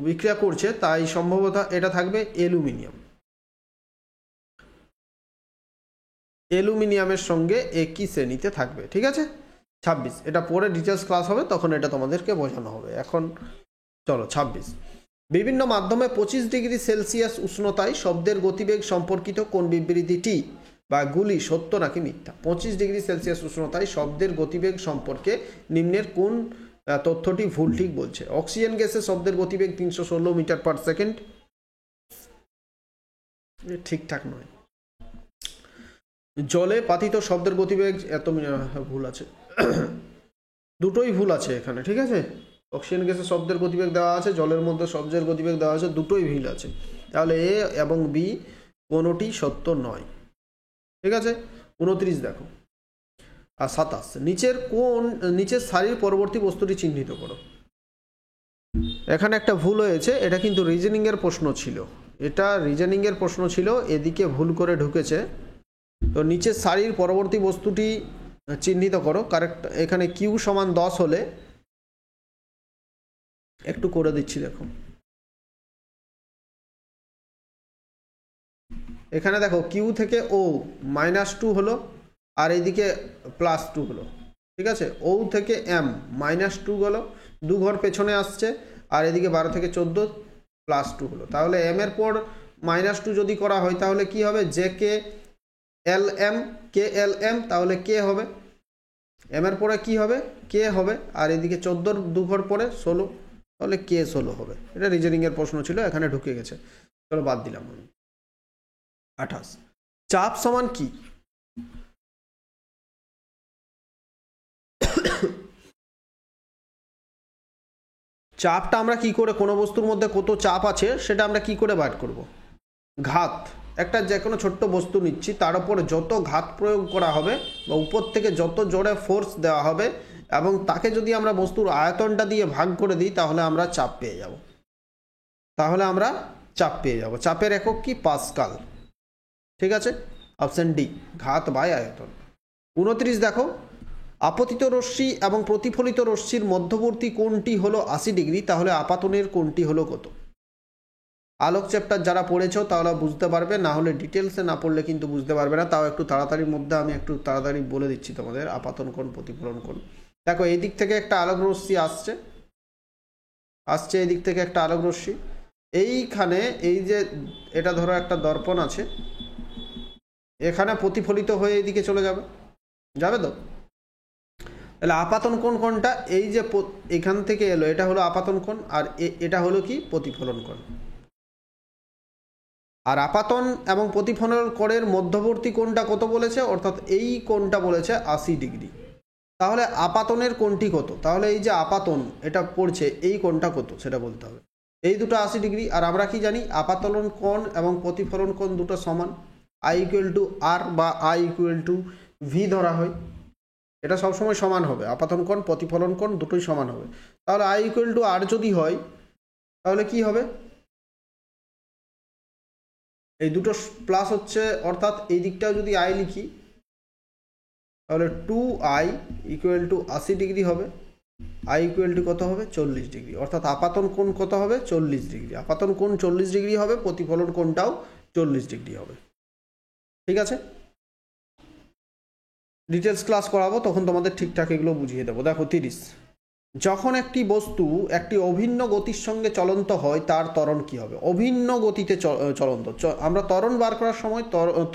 বিক্রিয়া করছে, তাই সম্ভবত এটা থাকবে অ্যালুমিনিয়ামের সঙ্গে একই শ্রেণীতে থাকবে, ঠিক আছে। 26, এটা পরে ডিটেলস ক্লাস হবে, তখন এটা তোমাদেরকে বোঝানো হবে। এখন চলো 26, বিভিন্ন মাধ্যমে 25 ডিগ্রি সেলসিয়াস উষ্ণতায় শব্দের গতিবেগ সম্পর্কিত কোন বিবৃতিটি বা গুলি সত্য নাকি মিথ্যা? 25 ডিগ্রি সেলসিয়াস উষ্ণতায় শব্দের গতিবেগ সম্পর্কে নিম্নের কোন তথ্যটি ভুল ঠিক বলছে? অক্সিজেন গ্যাসে শব্দের গতিবেগ 316 মিটার পার সেকেন্ড, ঠিকঠাক নয়। জলে পাতিত শব্দের গতিবেগ এত, ভুল আছে, দুটোই ভুল আছে এখানে, ঠিক আছে। অক্সিজেন গ্যাসে শব্দের গতিবেগ দেওয়া আছে, জলের মধ্যে শব্দের গতিবেগ দেওয়া আছে, দুটোই ভুল আছে। তাহলে এ এবং বি কোনোটি সত্য নয়, ঠিক আছে। 29 দেখো। আর 27, নিচের সারির পরবর্তী বস্তুটি চিহ্নিত করো। এখানে একটা ভুল হয়েছে, এটা কিন্তু রিজনিং এর প্রশ্ন ছিল, এদিকে ভুল করে ঢুকেছে। তো নিচের সারির পরবর্তী বস্তুটি চিহ্নিত করো, কারেক্ট। এখানে কিউ সমান 10 হলে, একটু করে দিচ্ছি দেখো, এখানে দেখো কিউ থেকে ও -2 হলো, আর এইদিকে +2 হলো, ঠিক আছে। ও থেকে এম -2 গেল, 2 ঘর পেছনে আসছে, আর এদিকে 12 থেকে 14 +2 হলো। তাহলে এম এর পর -2 যদি করা হয় তাহলে কি হবে? জে কে এল এম, কে এল এম, তাহলে কে হবে, এম এর পরে কি হবে? কে হবে, আর এদিকে 14 2 ঘর পরে 16, তাহলে কে 16 হবে। এটা রিজনিং এর প্রশ্ন ছিল, এখানে ঢুকে গেছে, চলো বাদ দিলাম। 28, চাপ সমান কি? চাপটা আমরা কি করে, কোনো বস্তুর মধ্যে কত চাপ আছে সেটা আমরা কি করে বার করব? ঘাত। একটা যে কোনো ছোট্ট বস্তু নিচ্ছি, তার উপর যত ঘাত প্রয়োগ করা হবে বা উপর থেকে যত জোরে ফোর্স দেওয়া হবে, এবং তাকে যদি আমরা বস্তুর আয়তনটা দিয়ে ভাগ করে দিই, তাহলে আমরা চাপ পেয়ে যাব। চাপের একক কি? পাস্কাল, ঠিক আছে। অপশন ডি, ঘাত বাই আয়তন। 29 দেখো, আপতিত রশ্মি এবং প্রতিফলিত রশ্মির মধ্যবর্তী কোণটি হলো 80 ডিগ্রি, তাহলে আপাতনের কোণটি হলো কত? আলোক চ্যাপ্টার যারা পড়েছো তাহলে বুঝতে পারবে, না হলে ডিটেলসে না পড়লে কিন্তু বুঝতে পারবে না। তাও একটু তাড়াতাড়ির মধ্যে আমি একটু তাড়াতাড়ি বলে দিচ্ছি তোমাদের, আপাতন কোণ, প্রতিফলন কোণ। দেখো এই দিক থেকে একটা আলোক রশ্মি আসছে এই দিক থেকে একটা আলোক রশ্মি, এইখানে এই যে এটা ধরো একটা দর্পণ আছে, এখানে প্রতিফলিত হয়ে এইদিকে চলে যাবে তো। তাহলে আপাতন কোণ কোনটা? এই যে এখান থেকে এলো, এটা হলো আপাতন কোণ, আর এটা হলো কি? প্রতিফলন কোণ। আর আপাতন এবং প্রতিফলন কোণের মধ্যবর্তী কোণটা কত বলেছে? অর্থাৎ এই কোণটা বলেছে 80 ডিগ্রি। তাহলে আপাতনের কোণটি কত? তাহলে এই যে আপাতন এটা পড়ছে এই কোণটা কত সেটা বলতে হবে। এই দুটো 80 ডিগ্রি। আর আমরা কি জানি আপাতন কোণ এবং প্রতিফলন কোণ দুটো সমান, আই ইকুয়াল টু আর বা আই ইকুয়াল টু ভি ধরা হয়, এটা সবসময় সমান হবে। আপাতন কোণ প্রতিফলন কোণ দুটোই সমান হবে। তাহলে আই ইকুয়াল টু আর যদি হয় তাহলে কি হবে, এই দুটো প্লাস হচ্ছে, অর্থাৎ এই দিকটাও যদি আই লিখি তাহলে 2i ইকুয়াল টু 80 ডিগ্রি হবে, আই ইকুয়াল টু কত হবে 40 ডিগ্রি, অর্থাৎ আপাতন কোণ কত হবে 40 ডিগ্রি। আপাতন কোণ 40 ডিগ্রি হবে, প্রতিফলন কোণটাও 40 ডিগ্রি হবে। ঠিক আছে, ডিটেলস ক্লাস করাবো তখন তোমাদের ঠিকঠাক এগুলো বুঝিয়ে দেবো। দেখো 30, যখন একটি বস্তু একটি অভিন্ন গতির সঙ্গে চলন্ত হয় তার ত্বরণ কি হবে? অভিন্ন গতিতে চলন্ত, আমরা ত্বরণ বার করার সময়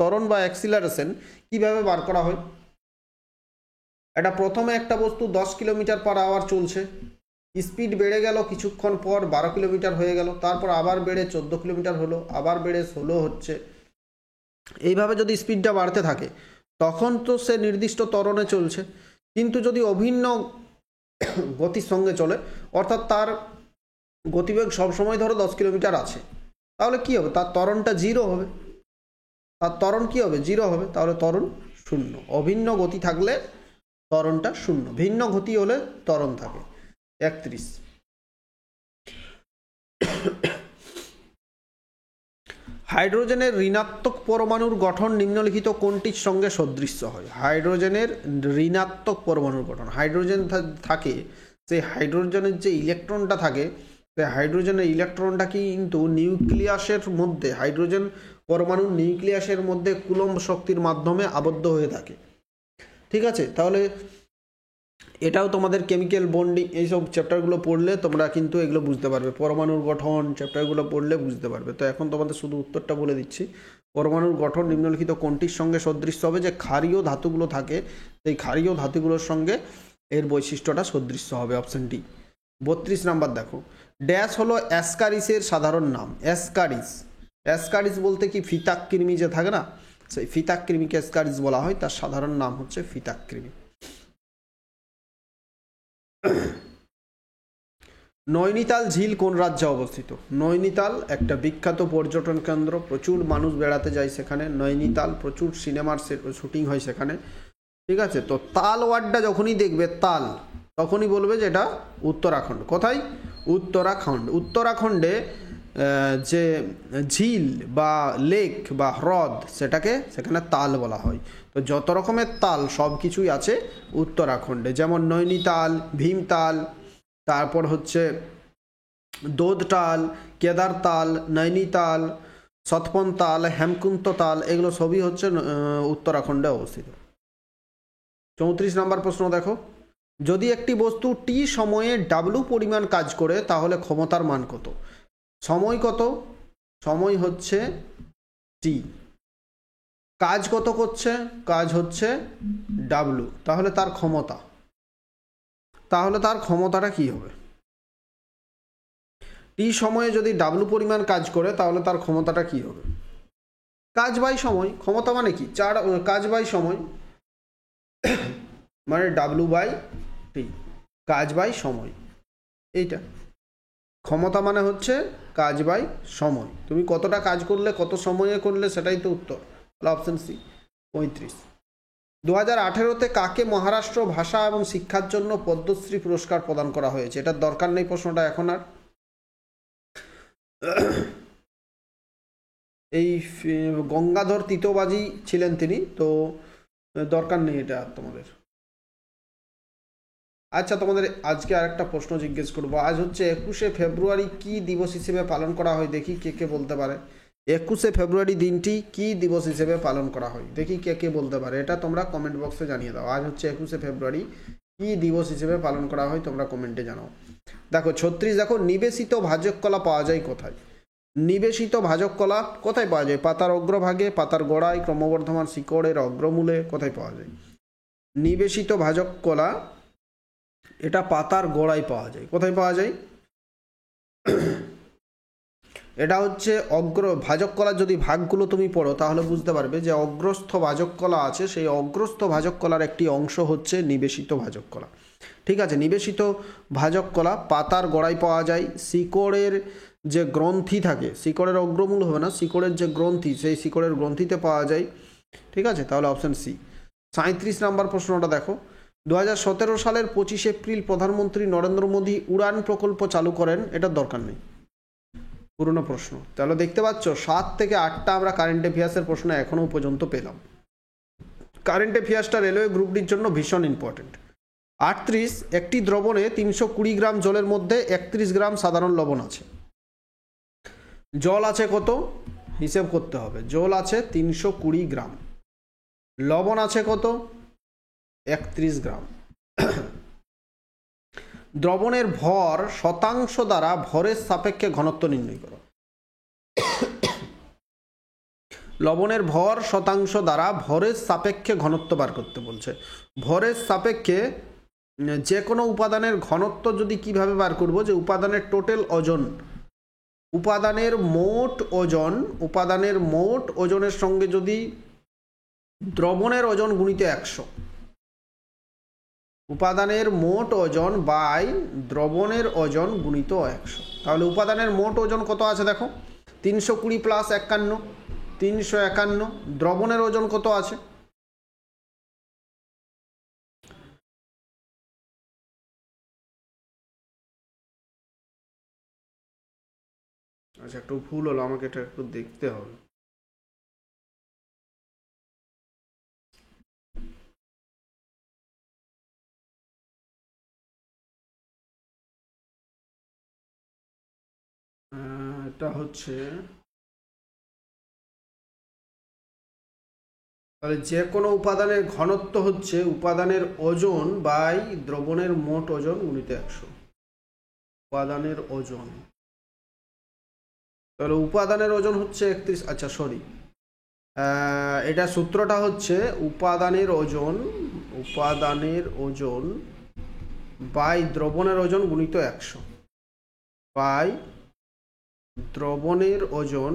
ত্বরণ বা অ্যাক্সিলারেশন কিভাবে বার করা হয়? এটা প্রথমে একটা বস্তু 10 কিলোমিটার পার আওয়ার চলছে, স্পিড বেড়ে গেল, কিছুক্ষণ পর 12 কিলোমিটার হয়ে গেল, তারপর আবার বেড়ে 14 কিলোমিটার হলো, আবার বেড়ে 16 হচ্ছে। এইভাবে যদি স্পিডটা বাড়তে থাকে তখন তো সে নির্দিষ্ট ত্বরণে চলছে। কিন্তু যদি অভিন্ন গতির সঙ্গে চলে, অর্থাৎ তার গতিবেগ সবসময় ধরো 10 কিলোমিটার আছে, তাহলে কি হবে? তার ত্বরণটা 0 হবে। তার ত্বরণ কি হবে? 0 হবে। তাহলে ত্বরণ 0। অভিন্ন গতি থাকলে ত্বরণটা 0, ভিন্ন গতি হলে ত্বরণ থাকে। 31, হাইড্রোজেনের ঋণাত্মক পরমাণুর গঠন নিম্নলিখিত কোনটির সঙ্গে সদৃশ্য হয়? হাইড্রোজেনের ঋণাত্মক পরমাণুর গঠন, হাইড্রোজেন থাকে, সেই হাইড্রোজেনের যে ইলেকট্রনটা থাকে, সেই হাইড্রোজেনের ইলেকট্রনটা কিন্তু নিউক্লিয়াসের মধ্যে, হাইড্রোজেন পরমাণুর নিউক্লিয়াসের মধ্যে কুলম্ব শক্তির মাধ্যমে আবদ্ধ হয়ে থাকে। ঠিক আছে, তাহলে এটাও তোমাদের কেমিক্যাল বন্ডিং এইসব চ্যাপ্টারগুলো পড়লে তোমরা কিন্তু এগুলো বুঝতে পারবে, পরমাণুর গঠন চ্যাপ্টারগুলো পড়লে বুঝতে পারবে। তো এখন তোমাদের শুধু উত্তরটা বলে দিচ্ছি, পরমাণুর গঠন নিম্নলিখিত কোনটির সঙ্গে সদৃশ্য হবে? যে ক্ষারীয় ধাতুগুলো থাকে সেই ক্ষারীয় ধাতুগুলোর সঙ্গে এর বৈশিষ্ট্যটা সদৃশ্য হবে, অপশন ডি। 32 নাম্বার দেখো, ড্যাশ হলো অ্যাসকারিসের সাধারণ নাম। অ্যাসকারিস, অ্যাসকারিস বলতে কি ফিতাকৃমি যে থাকে না, সেই ফিতাকৃমিকে অ্যাসকারিস বলা হয়, তার সাধারণ নাম হচ্ছে ফিতাকৃমি। নৈনিতাল ঝিল কোন রাজ্যে অবস্থিত? নৈনিতাল একটা বিখ্যাত পর্যটন কেন্দ্র, প্রচুর মানুষ বেড়াতে যায় সেখানে। নৈনিতাল প্রচুর সিনেমার শুটিং হয় সেখানে। ঠিক আছে, তো তাল ওয়ার্ডটা যখনই দেখবে তাল, তখনই বলবে যে এটা উত্তরাখণ্ড। কোথায়? উত্তরাখণ্ড। উত্তরাখণ্ডে যে ঝিল বা লেক বা হ্রদ সেটাকে সেখানে তাল বলা হয়। তো যত রকমের তাল সব কিছুই আছে উত্তরাখণ্ডে, যেমন নৈনিতাল, ভীমতাল, তারপর হচ্ছে দোদতাল, কেদারতাল, নৈনিতাল, সতপন তাল, হেমকুন্ত তাল, এগুলো সবই হচ্ছে উত্তরাখণ্ডে অবস্থিত। 34 নম্বর প্রশ্ন দেখো, যদি একটি বস্তু টি সময়ে ডাব্লু পরিমাণ কাজ করে তাহলে ক্ষমতার মান কত? সময় কত? সময় হচ্ছে টি, কাজ কত করছে? কাজ হচ্ছে ডাব্লু, তাহলে তার ক্ষমতা, তাহলে তার ক্ষমতাটা কি হবে? টি সময়ে যদি ডাব্লু পরিমাণ কাজ করে তাহলে তার ক্ষমতাটা কি হবে? কাজ বাই সময়, ক্ষমতা মানে কি? কাজ বাই সময় মানে ডাব্লু বাই টি, কাজ বাই সময়, এইটা ক্ষমতা মানে হচ্ছে কাজ বাই সময়। তুমি কতটা কাজ করলে, কত সময়ে করলে, সেটাই তো উত্তর। Option C. 35, 2018-তে কাকে মহারাষ্ট্র ভাষা এবং শিক্ষার জন্য পদ্মশ্রী পুরস্কার প্রদান করা হয়েছে? এটার দরকার নেই প্রশ্নটা এখন আর। এই গঙ্গাধর তিতবাজি ছিলেন তিনি, তো দরকার নেই এটা তোমাদের। আচ্ছা, তোমাদের আজকে আরেকটা প্রশ্ন জিজ্ঞেস করবো। আজ হচ্ছে 21শে ফেব্রুয়ারি, কি দিবস হিসেবে পালন করা হয়? দেখি কে কে বলতে পারে। 21শে ফেব্রুয়ারি দিনটি কি দিবস হিসেবে পালন করা হয়? দেখি কে কে বলতে পারে, এটা তোমরা কমেন্ট বক্সে জানিয়ে দাও। আজ হচ্ছে 21শে ফেব্রুয়ারি, কি দিবস হিসেবে পালন করা হয় তোমরা কমেন্টে জানাও। দেখো 36, দেখো নিবেশিত ভাজক কলা পাওয়া যায় কোথায়? নিবেশিত ভাজক কলা কোথায় পাওয়া যায়? পাতার অগ্রভাগে, পাতার গোড়ায়, ক্রমবর্ধমান শিকড়ের অগ্রমূলে, কোথায় পাওয়া যায়? নিবেশিত ভাজক কলা এটা পাতার গোড়ায় পাওয়া যায়। কোথায় পাওয়া যায়? এটা হচ্ছে ভাজক কলার যদি ভাগগুলো তুমি পড়ো তাহলে বুঝতে পারবে যে অগ্রস্থ ভাজক কলা আছে, সেই অগ্রস্থ ভাজক কলার একটি অংশ হচ্ছে নিবেশিত ভাজক কলা। ঠিক আছে, নিবেশিত ভাজক কলা পাতার গোড়ায় পাওয়া যায়। শিকড়ের যে গ্রন্থি থাকে, শিকড়ের অগ্রমূল হবে না, শিকড়ের যে গ্রন্থি সেই শিকড়ের গ্রন্থিতে পাওয়া যায়। ঠিক আছে, তাহলে অপশন সি। 37 নম্বর প্রশ্নটা দেখো, 2017 সালের 25 এপ্রিল প্রধানমন্ত্রী নরেন্দ্র মোদী উড়ান প্রকল্প চালু করেন, এটার দরকার নেই, পুরনো প্রশ্ন। তাহলে দেখতে পাচ্ছ 7 থেকে 8টা আমরা কারেন্ট অ্যাফেয়ার্সের প্রশ্ন এখনো পর্যন্ত পেলাম। কারেন্ট অ্যাফেয়ার্সটা রেলওয়ে গ্রুপ ডির জন্য ভীষণ ইম্পর্টেন্ট। 38, একটি দ্রবণে 320 গ্রাম জলের মধ্যে 31 গ্রাম সাধারণ লবণ আছে। জল আছে কত হিসেব করতে হবে। জল আছে 320 গ্রাম, লবণ আছে কত 31 গ্রাম। দ্রবণের ভর শতাংশ দ্বারা ভরের সাপেক্ষে ঘনত্ব নির্ণয় করো। লবণের ভর শতাংশ দ্বারা ভরের সাপেক্ষে ঘনত্ব বার করতে বলছে। ভরের সাপেক্ষে যে কোনো উপাদানের ঘনত্ব যদি কিভাবে বার করব, যে উপাদানের টোটাল ওজন, উপাদানের মোট ওজনের সঙ্গে যদি দ্রবণের ওজন গুণিত 100, উপাদানের মোট ওজন বাই দ্রবণের ওজন গুণিত 100, তাহলে উপাদানের মোট ওজন কত আছে দেখো, 320 প্লাস 51, 351। দ্রবণের ওজন কত আছে, আচ্ছা একটু ভুল হলো, আমাকে এটা একটু দেখতে হবে। এটা হচ্ছে, তাহলে যে কোনো উপাদানের ঘনত্ব হচ্ছে উপাদানের ওজন বাই দ্রবণের মোট ওজন গুণিত 100। উপাদানের ওজন, তাহলে উপাদানের ওজন হচ্ছে 31, আচ্ছা সরি, এটা সূত্রটা হচ্ছে উপাদানের ওজন বাই দ্রবণের ওজন গুণিত 100 বাই দ্রবণের ওজন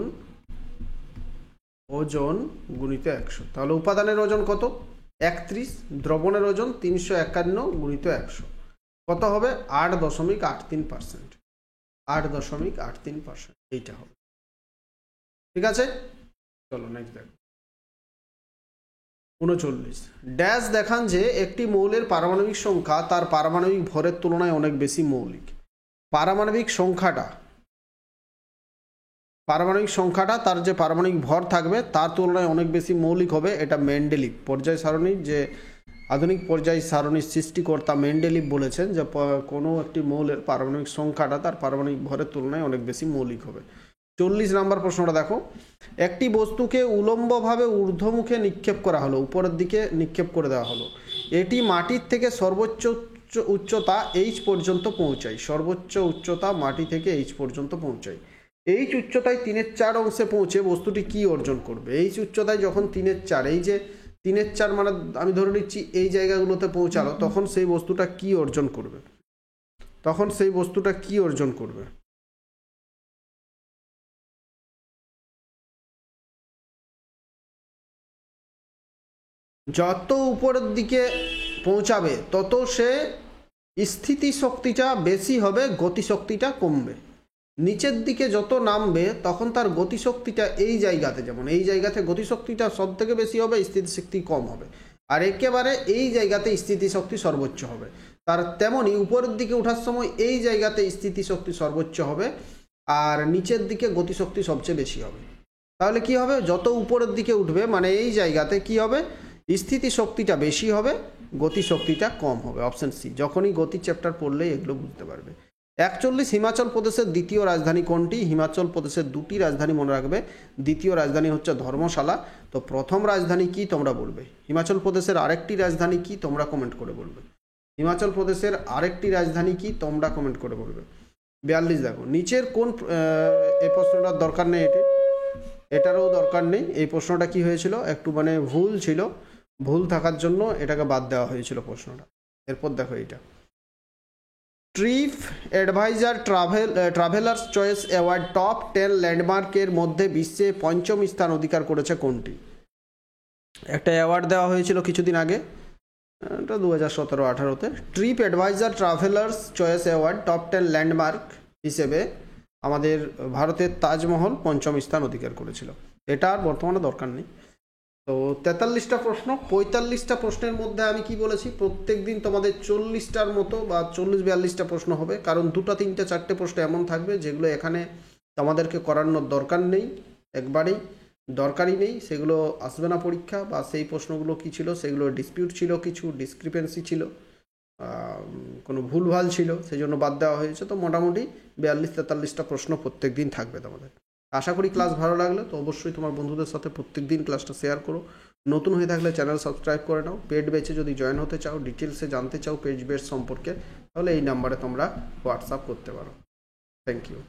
গুণিত 100। তাহলে উপাদানের ওজন কত 31, দ্রবণের ওজন 351 গুণিত 100 কত হবে 8.83%। 8.83% এইটা হবে। ঠিক আছে, চলো নেক্সট দেখো। 39, ড্যাশ দেখান যে একটি মৌলের পারমাণবিক সংখ্যা তার পারমাণবিক ভরের তুলনায় অনেক বেশি মৌলিক। পারমাণবিক সংখ্যাটা তার যে পারমাণবিক ভর থাকবে তার তুলনায় অনেক বেশি মৌলিক হবে। এটা মেন্ডেলিভ পর্যায় সারণী, যে আধুনিক পর্যায় সারণীর সৃষ্টিকর্তা মেন্ডেলিভ বলেছেন যে কোনো একটি মৌলের পারমাণবিক সংখ্যাটা তার পারমাণবিক ভরের তুলনায় অনেক বেশি মৌলিক হবে। 40 নম্বর প্রশ্নটা দেখো, একটি বস্তুকে উলম্বভাবে ঊর্ধ্বমুখে নিক্ষেপ করা হলো, উপরের দিকে নিক্ষেপ করে দেওয়া হলো। এটি মাটির থেকে সর্বোচ্চ উচ্চতা h পর্যন্ত পৌঁছায়। সর্বোচ্চ উচ্চতা মাটি থেকে h পর্যন্ত পৌঁছায়। h উচ্চতায় 3/4 অংশে পৌঁছে বস্তুটি কি অর্জন করবে? h উচ্চতায় যখন 3/4, এই যে 3/4 মানে আমি ধরে নিচ্ছি এই জায়গাগুলোতে পৌঁছালো, তখন সেই বস্তুটা কি অর্জন করবে? যত উপরের দিকে পৌঁছাবে তত সে স্থিতিশক্তিটা বেশি হবে, গতিশক্তিটা কমবে। নিচের দিকে যত নামবে তখন তার গতিশক্তিটা এই জায়গাতে, যেমন এই জায়গাতে গতিশক্তিটা সব থেকে বেশি হবে, স্থিতিশক্তি কম হবে। আর একেবারে এই জায়গাতে স্থিতিশক্তি সর্বোচ্চ হবে। তার তেমনি উপরের দিকে ওঠার সময় এই জায়গাতে স্থিতিশক্তি সর্বোচ্চ হবে আর নিচের দিকে গতিশক্তি সবচেয়ে বেশি হবে। তাহলে কি হবে, যত উপরের দিকে উঠবে মানে এই জায়গাতে কি হবে, স্থিতিশক্তিটা বেশি হবে, গতিশক্তিটা কম হবে। Option C. যখনই গতি চ্যাপ্টার পড়লেই এগুলো বুঝতে পারবে। 41, হিমাচল প্রদেশের দ্বিতীয় রাজধানী কোনটি? হিমাচল প্রদেশের দুটি রাজধানী মনে রাখবে। দ্বিতীয় রাজধানী হচ্ছে ধর্মশালা। তো প্রথম রাজধানী কি তোমরা বলবে? হিমাচল প্রদেশের আরেকটি রাজধানী কি তোমরা কমেন্ট করে বলবে? হিমাচল প্রদেশের আরেকটি রাজধানী কি তোমরা কমেন্ট করে বলবে? 42 দেখো, নিচের কোন, এই প্রশ্নটার দরকার নেই, এটারও দরকার নেই। এই প্রশ্নটা কি হয়েছিল, একটু মানে ভুল ছিল, ভুল থাকার জন্য এটাকে বাদ দেওয়া হয়েছিল প্রশ্নটা। এরপর দেখো এইটা, trip adviser travellers choice award top 10 ল্যান্ডমার্কের মধ্যে বিশ্বে 5ম স্থান অধিকার করেছে কোনটি? একটা অ্যাওয়ার্ড দেওয়া হয়েছিল কিছুদিন আগে, এটা 2017-18-তে। Trip adviser travellers choice award top 10 landmark হিসেবে আমাদের ভারতের তাজমহল 5ম স্থান অধিকার করেছিল। এটা আর বর্তমানে দরকার নেই। তো 43টা প্রশ্ন, 45টা প্রশ্নের মধ্যে আমি কি বলেছি, প্রত্যেক দিন তোমাদের 40টার মতো বা 40-42টা প্রশ্ন হবে, কারণ 2টা 3টে 4টে প্রশ্ন এমন থাকবে যেগুলো এখানে তোমাদেরকে করানোর দরকার নেই, একবারেই দরকারই নেই, সেগুলো আসবে না পরীক্ষা, বা সেই প্রশ্নগুলো কী ছিল, সেগুলো ডিসপিউট ছিল, কিছু ডিসক্রিপেন্সি ছিল, কোনো ভুলভাল ছিল, সেই জন্য বাদ দেওয়া হয়েছে। তো মোটামুটি 42-43টা প্রশ্ন প্রত্যেক দিন থাকবে তোমাদের। আশা করি ক্লাস ভালো লাগলে তো অবশ্যই তোমার বন্ধুদের সাথে প্রত্যেক দিন ক্লাসটা শেয়ার করো। নতুন হয়ে থাকলে চ্যানেল সাবস্ক্রাইব করে নাও। পেড ব্যাচে যদি জয়েন হতে চাও, ডিটেলসে জানতে চাও পেজ ব্যাচ সম্পর্কে, তাহলে এই নাম্বারে তোমরা হোয়াটসঅ্যাপ করতে পারো। Thank you.